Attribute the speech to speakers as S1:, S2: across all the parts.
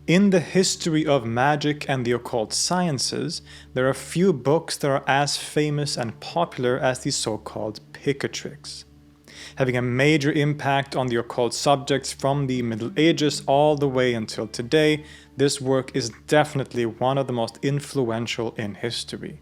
S1: In the history of magic and the occult sciences, there are few books that are as famous and popular as the so-called Picatrix. Having a major impact on the occult subjects from the Middle Ages all the way until today, this work is definitely one of the most influential in history.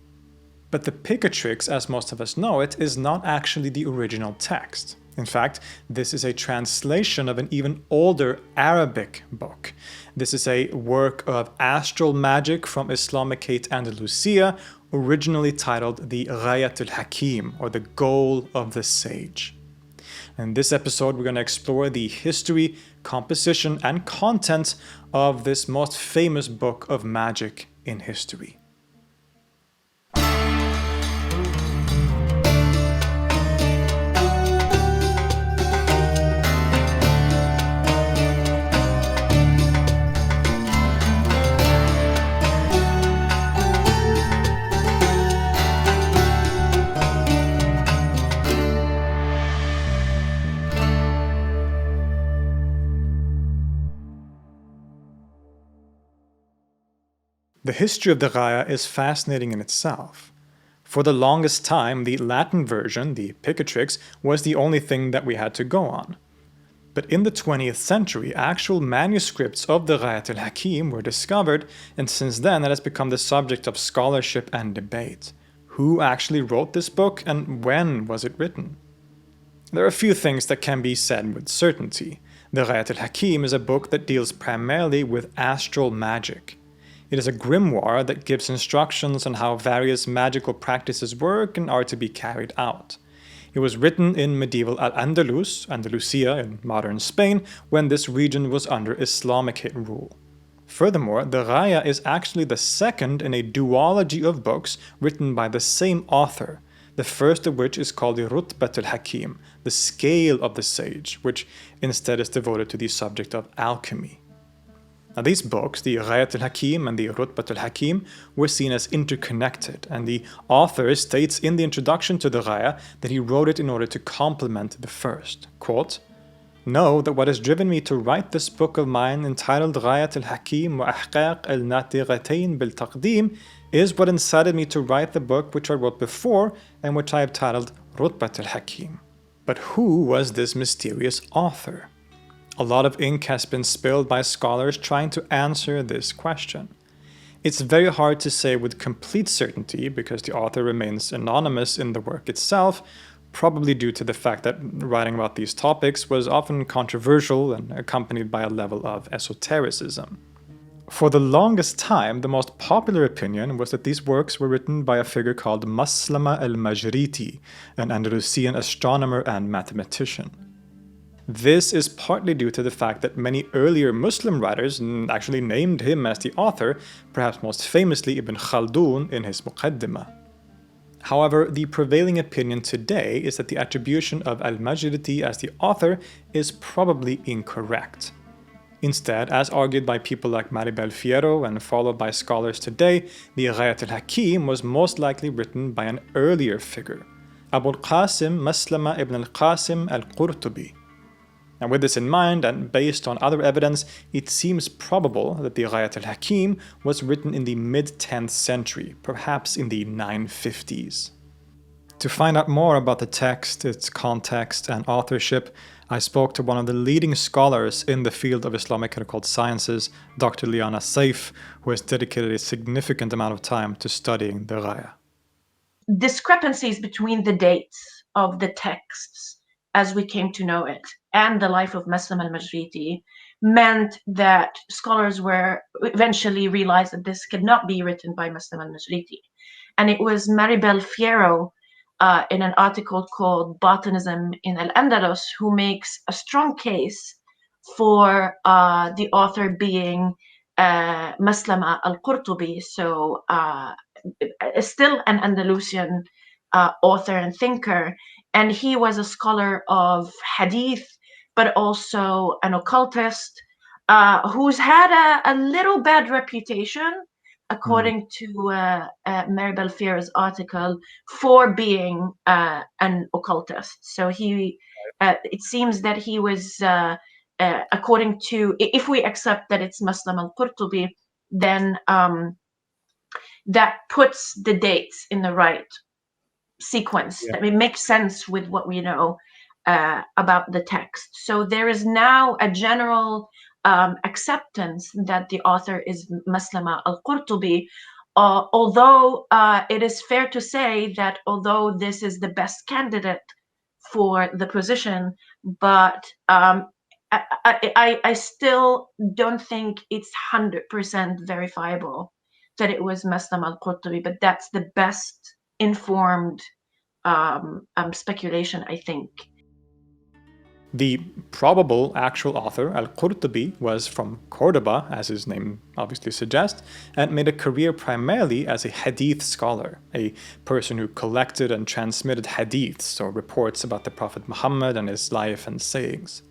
S1: But the Picatrix, as most of us know it, is not actually the original text. In fact, this is a translation of an even older Arabic book. This is a work of astral magic from Islamicate Andalusia, originally titled the Ghayat al-Hakim, or the Goal of the Sage. In this episode, we're going to explore the history, composition, and content of this most famous book of magic in history. The history of the Ghaya is fascinating in itself. For the longest time, the Latin version, the Picatrix, was the only thing that we had to go on. But in the 20th century, actual manuscripts of the Ghayat al-Hakim were discovered, and since then it has become the subject of scholarship and debate. Who actually wrote this book, and when was it written? There are a few things that can be said with certainty. The Ghayat al-Hakim is a book that deals primarily with astral magic. It is a grimoire that gives instructions on how various magical practices work and are to be carried out. It was written in medieval al-Andalus, Andalusia in modern Spain, when this region was under Islamic rule. Furthermore, the Ghaya is actually the second in a duology of books written by the same author, the first of which is called the Rutbat al-Hakim, the scale of the sage, which instead is devoted to the subject of alchemy. Now these books, the Ghayat al-Hakim and the Rutbat al-Hakim, were seen as interconnected, and the author states in the introduction to the Ghaya that he wrote it in order to complement the first. Quote, "Know that what has driven me to write this book of mine entitled Ghayat al-Hakim wa Ahqaq al-Natiqatain bil-Taqdim is what incited me to write the book which I wrote before and which I have titled Rutbat al-Hakim." But who was this mysterious author? A lot of ink has been spilled by scholars trying to answer this question. It's very hard to say with complete certainty because the author remains anonymous in the work itself, probably due to the fact that writing about these topics was often controversial and accompanied by a level of esotericism. For the longest time, the most popular opinion was that these works were written by a figure called Maslama al-Majriti, an Andalusian astronomer and mathematician. This is partly due to the fact that many earlier Muslim writers actually named him as the author, perhaps most famously Ibn Khaldun in his Muqaddimah. However, the prevailing opinion today is that the attribution of al-Majriti as the author is probably incorrect. Instead, as argued by people like Maribel Fierro and followed by scholars today, the Ghayat al-Hakim was most likely written by an earlier figure, Abu al-Qasim Maslama ibn al-Qasim al-Qurtubi. And with this in mind, and based on other evidence, it seems probable that the Ghayat al-Hakim was written in the mid-10th century, perhaps in the 950s. To find out more about the text, its context, and authorship, I spoke to one of the leading scholars in the field of Islamic and occult sciences, Dr. Liana Saif, who has dedicated a significant amount of time to studying the Ghaya.
S2: Discrepancies between the dates of the texts as we came to know it and the life of Maslama al-Majriti meant that scholars were eventually realized that this could not be written by Maslama al-Majriti. And it was Maribel Fierro in an article called Batinism in al-Andalus who makes a strong case for the author being Maslama al-Qurtubi, so still an Andalusian author and thinker. And he was a scholar of hadith, but also an occultist who's had a little bad reputation, according to Maribel Fierro's article, for being an occultist. So he, it seems that he was according to, if we accept that it's Maslama al-Qurtubi, then that puts the dates in the right sequence.
S1: Yeah.
S2: That it makes sense with what we know about the text. So there is now a general acceptance that the author is Maslama al-Qurtubi, although it is fair to say that although this is the best candidate for the position, but I still don't think it's 100% verifiable that it was Maslama al-Qurtubi, but that's the best informed speculation, I think.
S1: The probable actual author, al-Qurtubi, was from Cordoba, as his name obviously suggests, and made a career primarily as a hadith scholar, a person who collected and transmitted hadiths, or reports about the Prophet Muhammad and his life and sayings.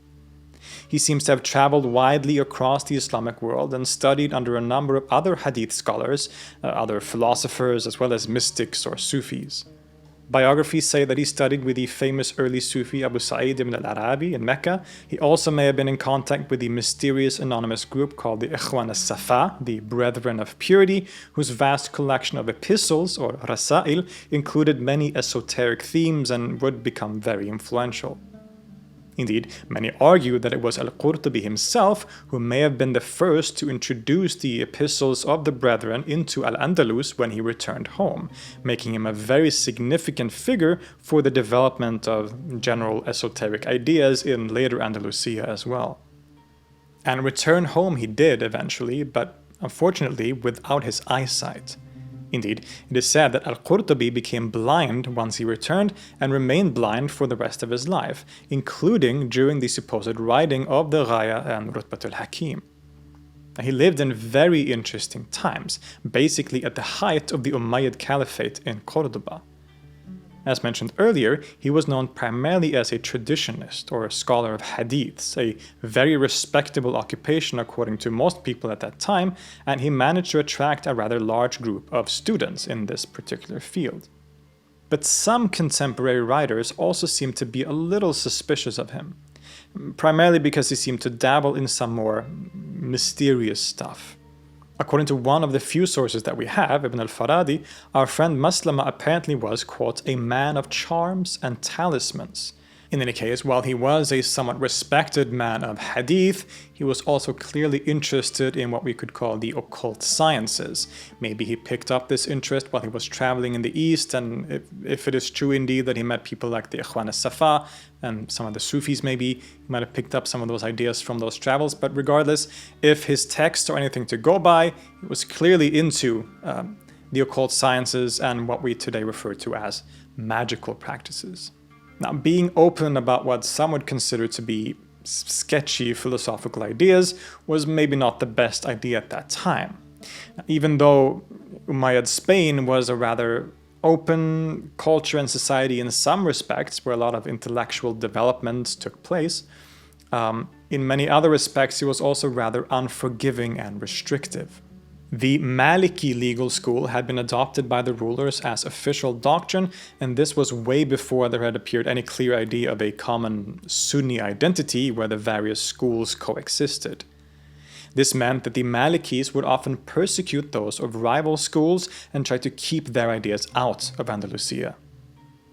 S1: He seems to have traveled widely across the Islamic world and studied under a number of other hadith scholars, other philosophers, as well as mystics or Sufis. Biographies say that he studied with the famous early Sufi Abu Sa'id ibn al-Arabi in Mecca. He also may have been in contact with the mysterious anonymous group called the Ikhwan al-Safa, the Brethren of Purity, whose vast collection of epistles, or rasail, included many esoteric themes and would become very influential. Indeed, many argue that it was al-Qurtubi himself who may have been the first to introduce the epistles of the Brethren into al-Andalus when he returned home, making him a very significant figure for the development of general esoteric ideas in later Andalusia as well. And return home he did eventually, but unfortunately without his eyesight. Indeed, it is said that al-Qurtubi became blind once he returned and remained blind for the rest of his life, including during the supposed writing of the Ghayat and Ghayat al-Hakim. He lived in very interesting times, basically at the height of the Umayyad Caliphate in Cordoba. As mentioned earlier, he was known primarily as a traditionist or a scholar of hadiths, a very respectable occupation according to most people at that time, and he managed to attract a rather large group of students in this particular field. But some contemporary writers also seem to be a little suspicious of him, primarily because he seemed to dabble in some more mysterious stuff. According to one of the few sources that we have, Ibn al-Faradi, our friend Maslama apparently was, quote, a man of charms and talismans. In any case, while he was a somewhat respected man of hadith, he was also clearly interested in what we could call the occult sciences. Maybe he picked up this interest while he was traveling in the East, and if it is true indeed that he met people like the Ikhwan al-Safa and some of the Sufis maybe, he might have picked up some of those ideas from those travels, but regardless, if his text or anything to go by, he was clearly into the occult sciences and what we today refer to as magical practices. Now, being open about what some would consider to be sketchy philosophical ideas was maybe not the best idea at that time. Even though Umayyad Spain was a rather open culture and society in some respects, where a lot of intellectual development took place, in many other respects it was also rather unforgiving and restrictive. The Maliki legal school had been adopted by the rulers as official doctrine, and this was way before there had appeared any clear idea of a common Sunni identity where the various schools coexisted. This meant that the Malikis would often persecute those of rival schools and try to keep their ideas out of Andalusia.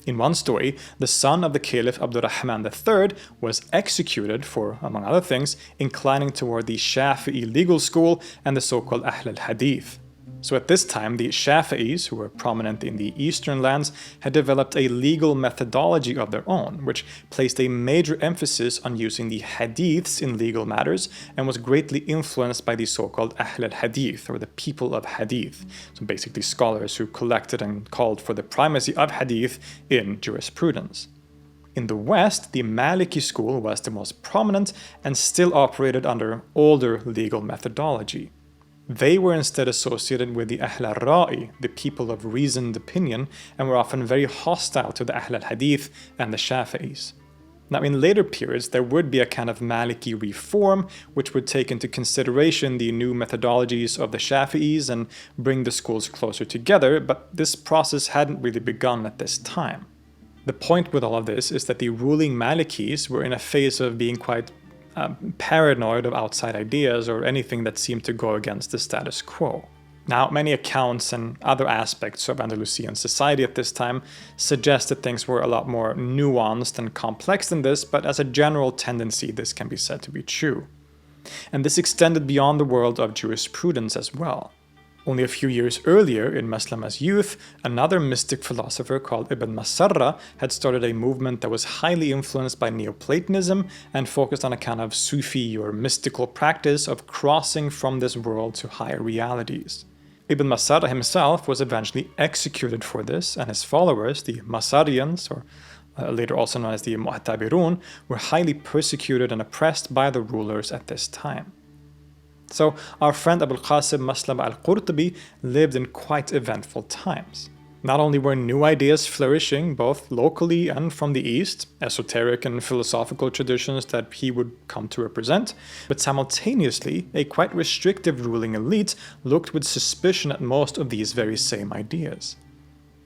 S1: In one story, the son of the Caliph Abdurrahman III was executed for, among other things, inclining toward the Shafi'i legal school and the so-called Ahl al-Hadith. So at this time, the Shafi'is, who were prominent in the eastern lands, had developed a legal methodology of their own, which placed a major emphasis on using the hadiths in legal matters and was greatly influenced by the so-called Ahl al-Hadith, or the people of hadith, so basically scholars who collected and called for the primacy of hadith in jurisprudence. In the West, the Maliki school was the most prominent and still operated under older legal methodology. They were instead associated with the Ahl al-Ra'i, the people of reasoned opinion, and were often very hostile to the Ahl al-Hadith and the Shafi'is. Now, in later periods, there would be a kind of Maliki reform, which would take into consideration the new methodologies of the Shafi'is and bring the schools closer together, but this process hadn't really begun at this time. The point with all of this is that the ruling Malikis were in a phase of being quite paranoid of outside ideas or anything that seemed to go against the status quo. Now, many accounts and other aspects of Andalusian society at this time suggest that things were a lot more nuanced and complex than this, but as a general tendency, this can be said to be true. And this extended beyond the world of jurisprudence as well. Only a few years earlier, in Maslama's youth, another mystic philosopher called Ibn Masarra had started a movement that was highly influenced by Neoplatonism and focused on a kind of Sufi or mystical practice of crossing from this world to higher realities. Ibn Masarra himself was eventually executed for this, and his followers, the Masarians, or later also known as the Mu'tabirun, were highly persecuted and oppressed by the rulers at this time. So our friend Abul Qasim Maslama al-Qurtubi lived in quite eventful times. Not only were new ideas flourishing both locally and from the East, esoteric and philosophical traditions that he would come to represent, but simultaneously a quite restrictive ruling elite looked with suspicion at most of these very same ideas.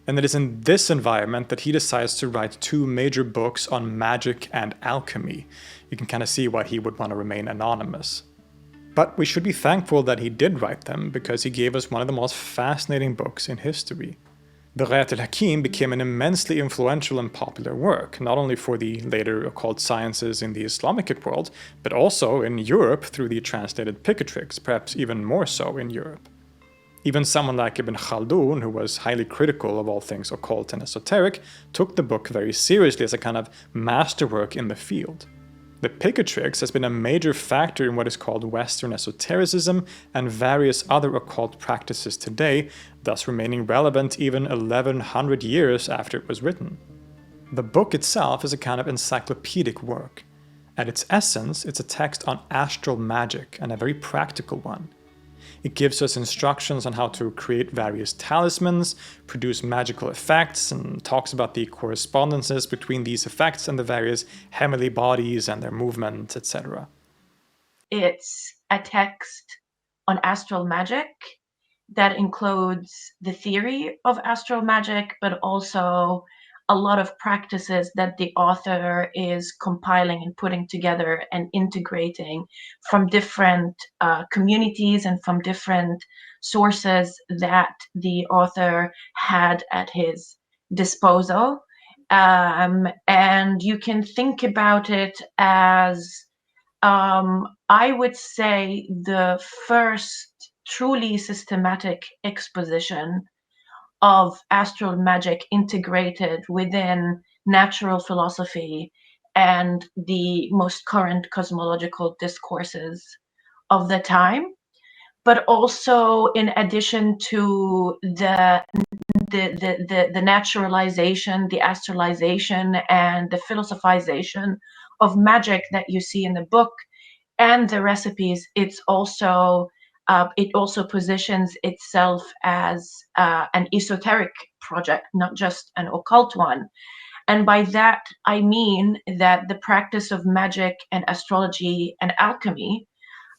S1: And it is in this environment that he decides to write two major books on magic and alchemy. You can kind of see why he would want to remain anonymous. But we should be thankful that he did write them, because he gave us one of the most fascinating books in history. The Ghayat al-Hakim became an immensely influential and popular work, not only for the later occult sciences in the Islamic world, but also in Europe through the translated Picatrix, perhaps even more so in Europe. Even someone like Ibn Khaldun, who was highly critical of all things occult and esoteric, took the book very seriously as a kind of masterwork in the field. The Picatrix has been a major factor in what is called Western esotericism and various other occult practices today, thus remaining relevant even 1100 years after it was written. The book itself is a kind of encyclopedic work. At its essence, it's a text on astral magic, and a very practical one. It gives us instructions on how to create various talismans, produce magical effects, and talks about the correspondences between these effects and the various heavenly bodies and their movement, etc.
S2: It's a text on astral magic that includes the theory of astral magic, but also a lot of practices that the author is compiling and putting together and integrating from different communities and from different sources that the author had at his disposal. And you can think about it as, I would say, the first truly systematic exposition of astral magic integrated within natural philosophy and the most current cosmological discourses of the time, but also in addition to the naturalization, the astralization, and the philosophization of magic that you see in the book and the recipes. It also positions itself as an esoteric project, not just an occult one. And by that, I mean that the practice of magic and astrology and alchemy,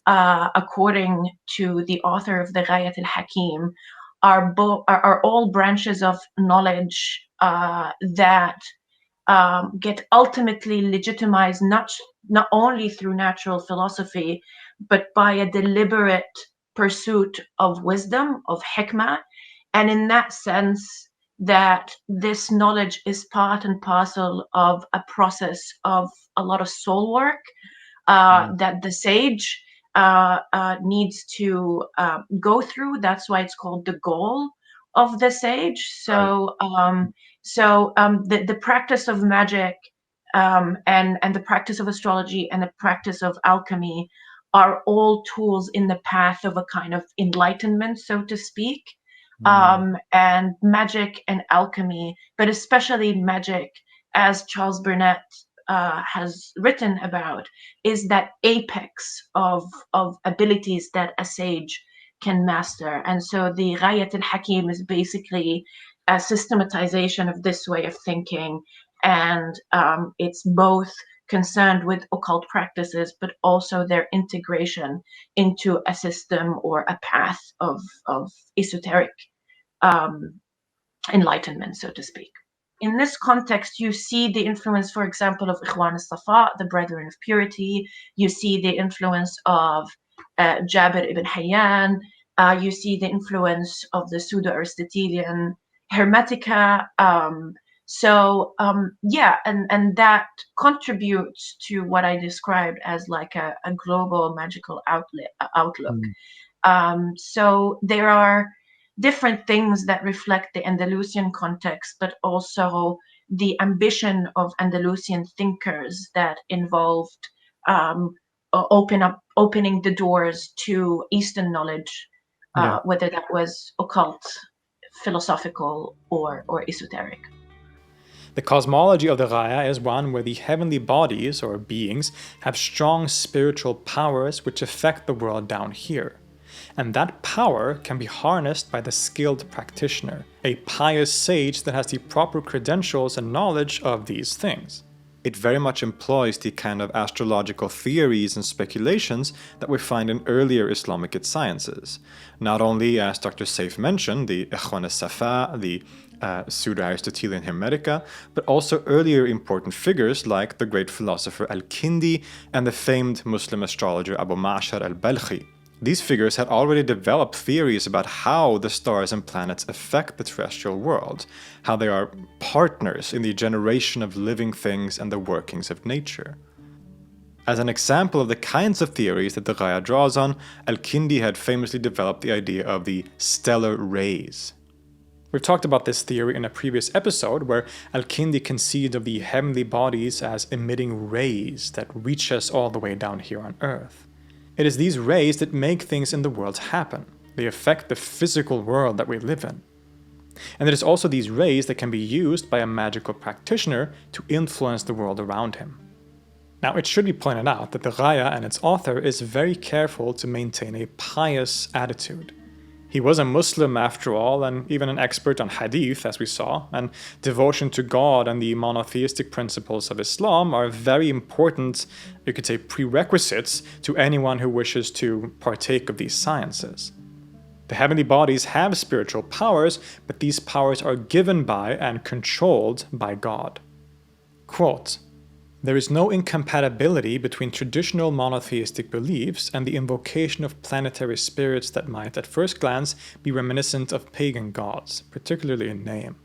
S2: according to the author of the Ghayat al-Hakim, are all branches of knowledge that get ultimately legitimized not only through natural philosophy, but by a deliberate pursuit of wisdom, of hikmah, and in that sense, that this knowledge is part and parcel of a process of a lot of soul work that the sage needs to go through. That's why it's called the goal of the sage. So, the practice of magic and the practice of astrology and the practice of alchemy are all tools in the path of a kind of enlightenment, so to speak. And magic and alchemy, but especially magic, as Charles Burnett has written about, is that apex of abilities that a sage can master. And so the Ghayat al-Hakim is basically a systematization of this way of thinking, and it's both concerned with occult practices, but also their integration into a system or a path of esoteric enlightenment, so to speak. in this context, you see the influence, for example, of Ikhwan al-Safa, the Brethren of Purity. You see the influence of Jabir ibn Hayyan. You see the influence of the pseudo-Aristotelian Hermetica. And that contributes to what I described as like a global magical outlook. So there are different things that reflect the Andalusian context, but also the ambition of Andalusian thinkers that involved opening the doors to Eastern knowledge, whether that was occult, philosophical, or esoteric.
S1: The cosmology of the Ghaya is one where the heavenly bodies, or beings, have strong spiritual powers which affect the world down here. And that power can be harnessed by the skilled practitioner, a pious sage that has the proper credentials and knowledge of these things. It very much employs the kind of astrological theories and speculations that we find in earlier Islamic sciences. Not only, as Dr. Saif mentioned, the Ikhwan al-Safa, the pseudo-Aristotelian Hermetica, but also earlier important figures like the great philosopher al-Kindi and the famed Muslim astrologer Abu Ma'shar al-Balkhi. These figures had already developed theories about how the stars and planets affect the terrestrial world, how they are partners in the generation of living things and the workings of nature. As an example of the kinds of theories that the Ghaya draws on, al-Kindi had famously developed the idea of the stellar rays. We've talked about this theory in a previous episode where al-Kindi conceived of the heavenly bodies as emitting rays that reach us all the way down here on Earth. It is these rays that make things in the world happen. They affect the physical world that we live in. And it is also these rays that can be used by a magical practitioner to influence the world around him. Now, it should be pointed out that the Ghaya and its author is very careful to maintain a pious attitude. He was a Muslim after all, and even an expert on hadith, as we saw, and devotion to God and the monotheistic principles of Islam are very important, you could say, prerequisites to anyone who wishes to partake of these sciences. The heavenly bodies have spiritual powers, but these powers are given by and controlled by God. Quote, "There is no incompatibility between traditional monotheistic beliefs and the invocation of planetary spirits that might, at first glance, be reminiscent of pagan gods, particularly in name.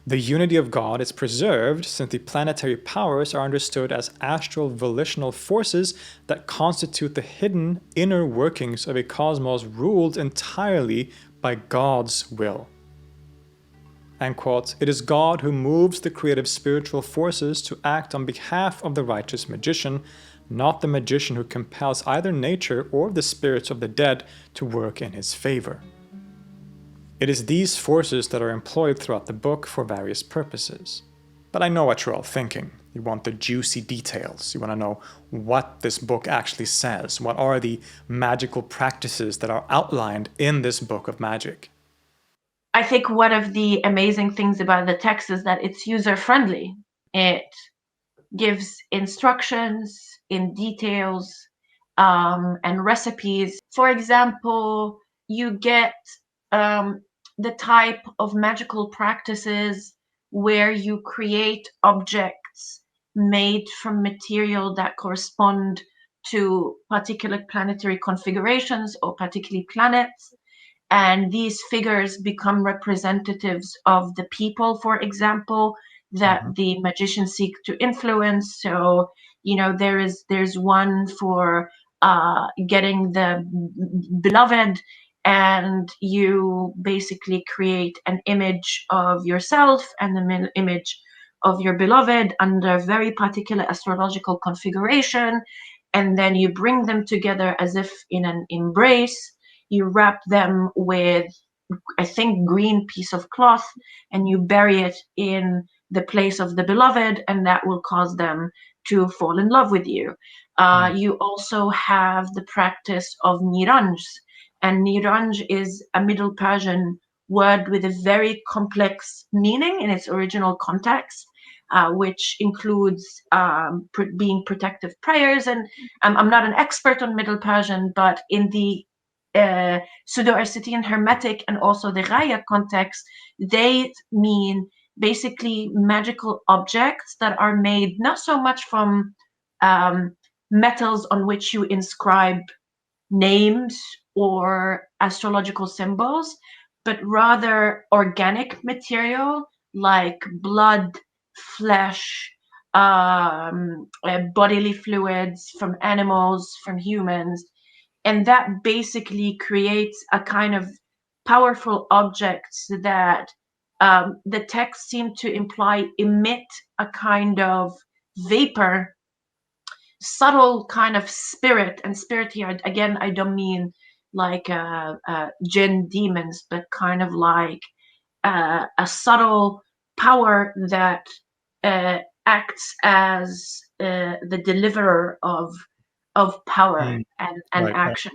S1: The unity of God is preserved since the planetary powers are understood as astral volitional forces that constitute the hidden inner workings of a cosmos ruled entirely by God's will." End quote. It is God who moves the creative spiritual forces to act on behalf of the righteous magician, not the magician who compels either nature or the spirits of the dead to work in his favor. It is these forces that are employed throughout the book for various purposes. But I know what you're all thinking. You want the juicy details. You want to know what this book actually says. What are the magical practices that are outlined in this book of magic?
S2: I think one of the amazing things about the text is that it's user-friendly. It gives instructions in details and recipes. For example, you get the type of magical practices where you create objects made from material that correspond to particular planetary configurations or particular planets. And these figures become representatives of the people, for example, that the magicians seek to influence. So, there's one for getting the beloved, and you basically create an image of yourself and the image of your beloved under very particular astrological configuration, and then you bring them together as if in an embrace. You wrap them with, I think, green piece of cloth, and you bury it in the place of the beloved, and that will cause them to fall in love with you. You also have the practice of niranj, and niranj is a Middle Persian word with a very complex meaning in its original context, which includes being protective prayers. And I'm not an expert on Middle Persian, but in the pseudo-Aristotelian Hermetic and also the Ghaya context, they mean basically magical objects that are made not so much from metals on which you inscribe names or astrological symbols, but rather organic material like blood, flesh, bodily fluids from animals, from humans. And that basically creates a kind of powerful objects that the texts seem to imply emit a kind of vapor, subtle kind of spirit. And spirit here, again, I don't mean like jinn demons, but kind of like a subtle power that acts as the deliverer of power and
S1: Right.
S2: action.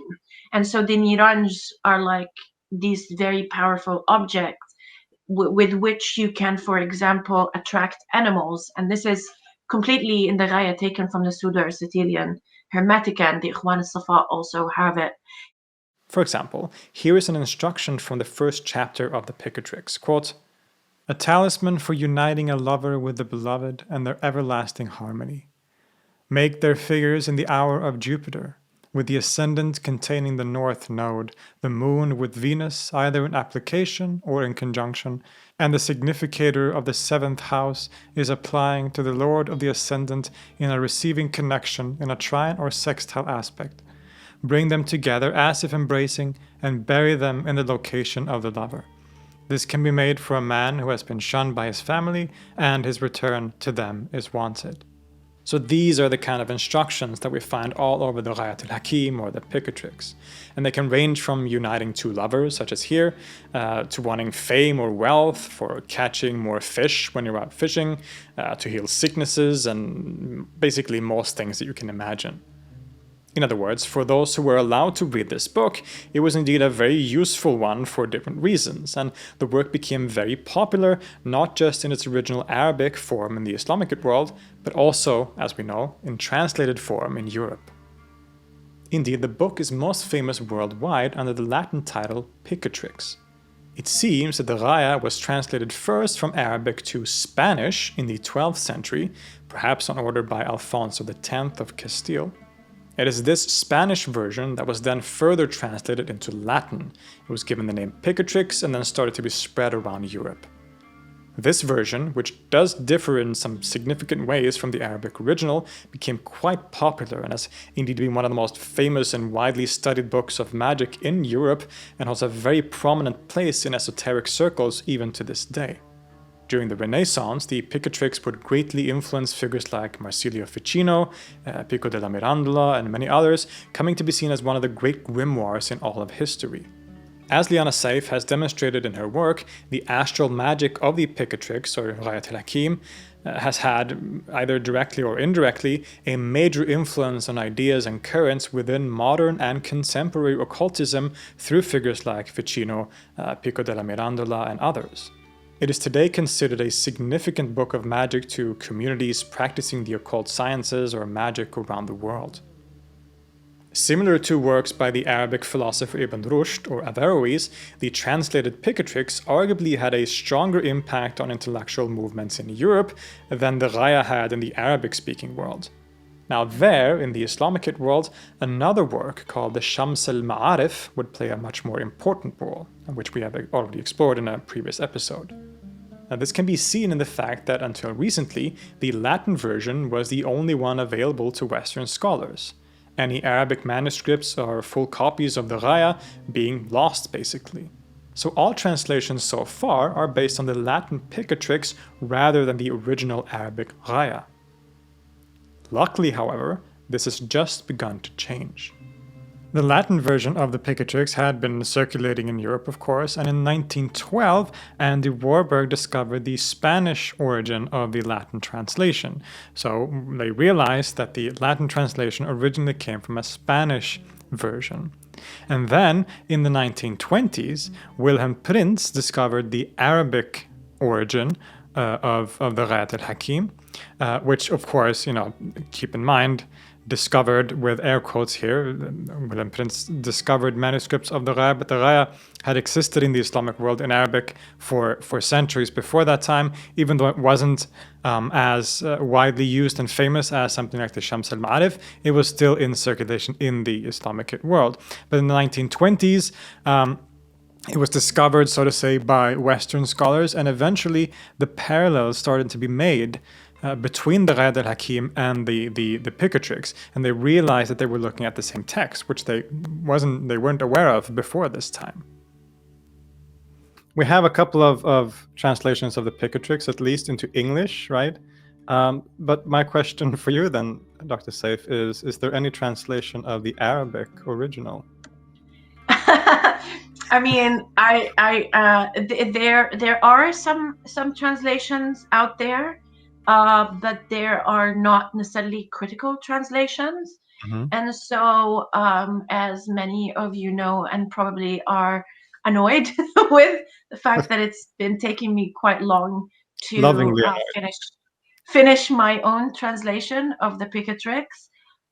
S2: And so the Nirans are like these very powerful objects with which you can, for example, attract animals. And this is completely in the Raya taken from the Pseudo-Aristotelian Hermetic, and the Ikhwan al-Safa also have it.
S1: For example, here is an instruction from the first chapter of the Picatrix. Quote, "A talisman for uniting a lover with the beloved and their everlasting harmony. Make their figures in the hour of Jupiter, with the ascendant containing the north node, the moon with Venus either in application or in conjunction, and the significator of the seventh house is applying to the lord of the ascendant in a receiving connection in a trine or sextile aspect. Bring them together as if embracing, and bury them in the location of the lover. This can be made for a man who has been shunned by his family, and his return to them is wanted." So these are the kind of instructions that we find all over the Ghayat al-Hakim or the Picatrix. And they can range from uniting two lovers, such as here, to wanting fame or wealth, for catching more fish when you're out fishing, to heal sicknesses, and basically most things that you can imagine. In other words, for those who were allowed to read this book, it was indeed a very useful one for different reasons, and the work became very popular, not just in its original Arabic form in the Islamic world, but also, as we know, in translated form in Europe. Indeed, the book is most famous worldwide under the Latin title Picatrix. It seems that the Raya was translated first from Arabic to Spanish in the 12th century, perhaps on order by Alfonso X of Castile. It is this Spanish version that was then further translated into Latin. It was given the name Picatrix and then started to be spread around Europe. This version, which does differ in some significant ways from the Arabic original, became quite popular and has indeed been one of the most famous and widely studied books of magic in Europe, and holds a very prominent place in esoteric circles even to this day. During the Renaissance, the Picatrix would greatly influence figures like Marsilio Ficino, Pico della Mirandola, and many others, coming to be seen as one of the great grimoires in all of history. As Liana Saif has demonstrated in her work, the astral magic of the Picatrix, or Ghayat al-Hakim, has had, either directly or indirectly, a major influence on ideas and currents within modern and contemporary occultism through figures like Ficino, Pico della Mirandola, and others. It is today considered a significant book of magic to communities practicing the occult sciences or magic around the world. Similar to works by the Arabic philosopher Ibn Rushd or Averroes, the translated Picatrix arguably had a stronger impact on intellectual movements in Europe than the Raya had in the Arabic-speaking world. Now there, in the Islamic world, another work called the Shams al-Ma'arif would play a much more important role, which we have already explored in a previous episode. Now this can be seen in the fact that until recently, the Latin version was the only one available to Western scholars. Any Arabic manuscripts or full copies of the Raya being lost, basically. So all translations so far are based on the Latin Picatrix rather than the original Arabic Raya. Luckily, however, this has just begun to change. The Latin version of the Picatrix had been circulating in Europe, of course, and in 1912, Andy Warburg discovered the Spanish origin of the Latin translation. So they realized that the Latin translation originally came from a Spanish version. And then, in the 1920s, Wilhelm Prinz discovered the Arabic origin of the Ghayat al-Hakim, which, of course, keep in mind, discovered, with air quotes here, William Prince discovered manuscripts of the Ghaya, but the Ghaya had existed in the Islamic world in Arabic for centuries before that time, even though it wasn't as widely used and famous as something like the Shams al-Ma'arif. It was still in circulation in the Islamic world. But in the 1920s, it was discovered, so to say, by Western scholars, and eventually the parallels started to be made between the Ghayat al-Hakim and the Picatrix, and they realized that they were looking at the same text, which they weren't aware of before this time. We have a couple of translations of the Picatrix, at least into English, right? But my question for you then, Dr. Saif, is there any translation of the Arabic original?
S2: I mean, there are some translations out there, but there are not necessarily critical translations. And so, as many of you know, and probably are annoyed with the fact that it's been taking me quite long to finish my own translation of the Picatrix.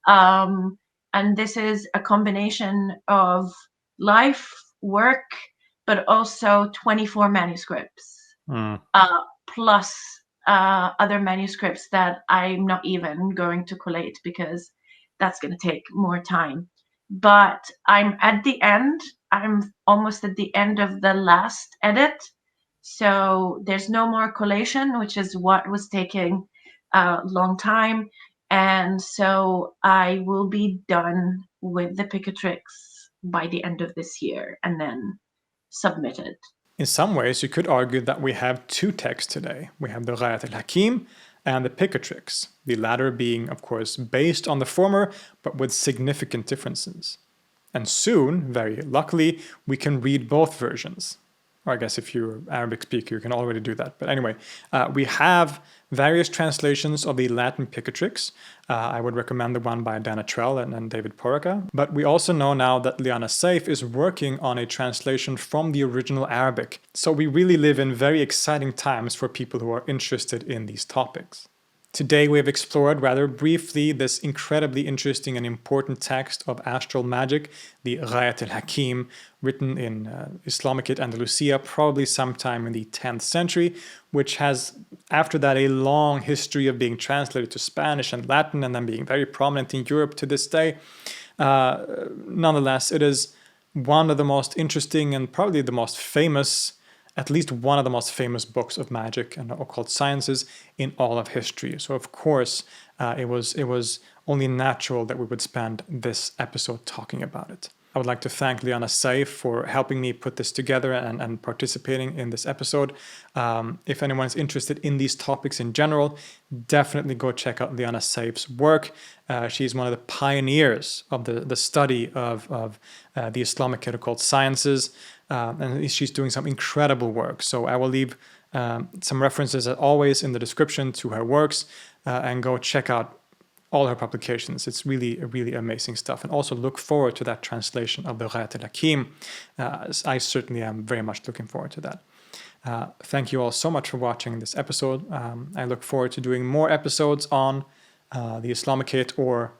S2: And this is a combination of life, work, but also 24 manuscripts, plus other manuscripts that I'm not even going to collate because that's going to take more time. But I'm at the end. I'm almost at the end of the last edit. So there's no more collation, which is what was taking a long time. And so I will be done with the Picatrix by the end of this year and then submitted.
S1: In some ways, you could argue that we have two texts today. We have the Ghayat al-Hakim and the Picatrix, the latter being, of course, based on the former, but with significant differences. And soon, very luckily, we can read both versions. Or I guess if you're an Arabic speaker, you can already do that. But anyway, we have various translations of the Latin Picatrix. I would recommend the one by Dan Attrell and David Porreca. But we also know now that Liana Saif is working on a translation from the original Arabic. So we really live in very exciting times for people who are interested in these topics. Today we have explored rather briefly this incredibly interesting and important text of astral magic, the Ghayat al-Hakim, written in Islamicate Andalusia, probably sometime in the 10th century, which has after that a long history of being translated to Spanish and Latin and then being very prominent in Europe to this day. Nonetheless, it is one of the most interesting and probably the most famous, at least one of the most famous books of magic and occult sciences in all of history. So of course, it was only natural that we would spend this episode talking about it. I would like to thank Liana Saif for helping me put this together and participating in this episode. If anyone's interested in these topics in general, definitely go check out Liana Saif's work. She's one of the pioneers of the study of the Islamic occult sciences, and she's doing some incredible work. So I will leave some references as always in the description to her works, and go check out all her publications. It's really amazing stuff. And also look forward to that translation of the Ghayat al-Hakim. I certainly am very much looking forward to that. Thank you all so much for watching this episode. I look forward to doing more episodes on the Islamicate or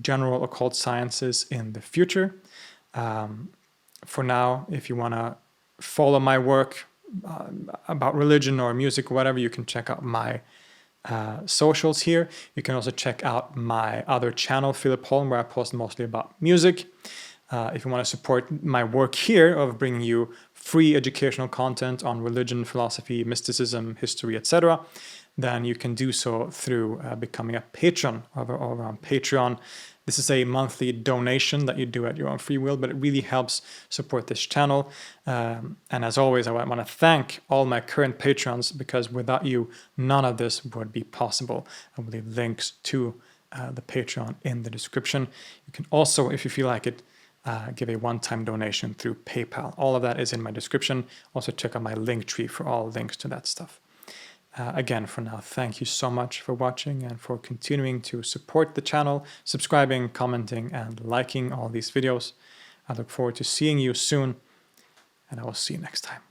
S1: general occult sciences in the future. For now, if you want to follow my work about religion or music or whatever, you can check out my socials here. You can also check out my other channel, Filip Holm, where I post mostly about music. If you want to support my work here of bringing you free educational content on religion, philosophy, mysticism, history, etc., then you can do so through becoming a patron over on Patreon. This is a monthly donation that you do at your own free will, but it really helps support this channel. And as always, I want to thank all my current patrons, because without you, none of this would be possible. I will leave links to the Patreon in the description. You can also, if you feel like it, give a one-time donation through PayPal. All of that is in my description. Also check out my link tree for all links to that stuff. Again, for now, thank you so much for watching and for continuing to support the channel, subscribing, commenting, and liking all these videos. I look forward to seeing you soon, and I will see you next time.